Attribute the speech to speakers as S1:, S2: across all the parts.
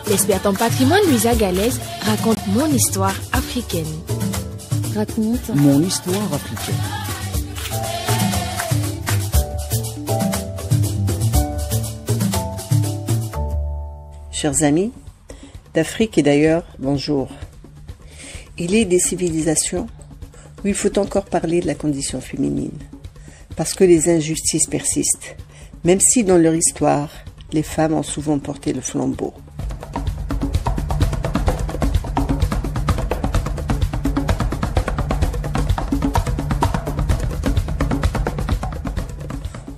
S1: L'experte en patrimoine Louisa Galaise raconte mon histoire africaine.
S2: Raconte mon histoire africaine.
S3: Chers amis d'Afrique et d'ailleurs, bonjour. Il est des civilisations où il faut encore parler de la condition féminine, parce que les injustices persistent, même si dans leur histoire, les femmes ont souvent porté le flambeau.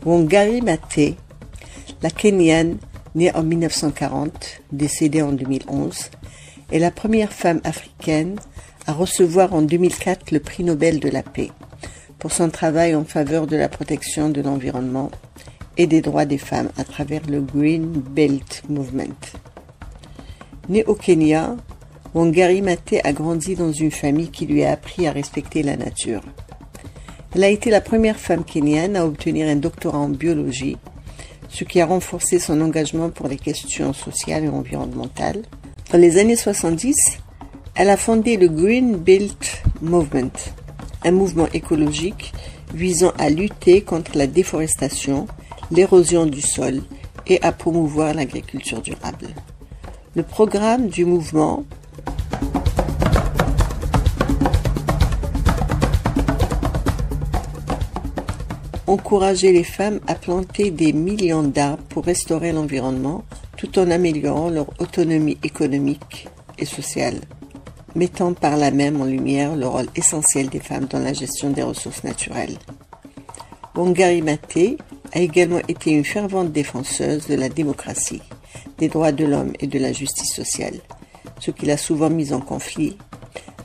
S3: Wangari Maathai, la Kenyane, née en 1940, décédée en 2011, est la première femme africaine à recevoir en 2004 le prix Nobel de la paix pour son travail en faveur de la protection de l'environnement et des droits des femmes à travers le Green Belt Movement. Née au Kenya, Wangari Maathai a grandi dans une famille qui lui a appris à respecter la nature. Elle a été la première femme kenyane à obtenir un doctorat en biologie, ce qui a renforcé son engagement pour les questions sociales et environnementales. Dans les années 70, elle a fondé le Green Belt Movement, un mouvement écologique visant à lutter contre la déforestation, l'érosion du sol et à promouvoir l'agriculture durable. Le programme du mouvement encourageait les femmes à planter des millions d'arbres pour restaurer l'environnement tout en améliorant leur autonomie économique et sociale, mettant par là même en lumière le rôle essentiel des femmes dans la gestion des ressources naturelles. Wangari Maathai a également été une fervente défenseuse de la démocratie, des droits de l'homme et de la justice sociale, ce qui l'a souvent mise en conflit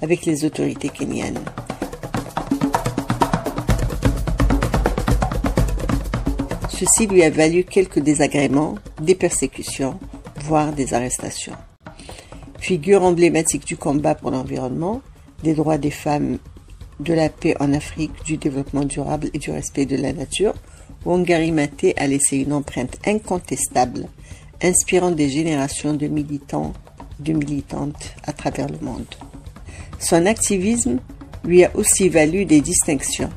S3: avec les autorités kenyanes. Ceci lui a valu quelques désagréments, des persécutions, voire des arrestations. Figure emblématique du combat pour l'environnement, des droits des femmes, de la paix en Afrique, du développement durable et du respect de la nature, Wangari Maathai a laissé une empreinte incontestable, inspirant des générations de militants et de militantes à travers le monde. Son activisme lui a aussi valu des distinctions.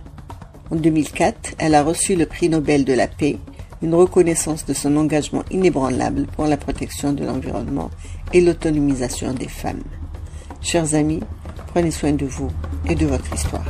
S3: En 2004, elle a reçu le prix Nobel de la paix, une reconnaissance de son engagement inébranlable pour la protection de l'environnement et l'autonomisation des femmes. Chers amis, prenez soin de vous et de votre histoire.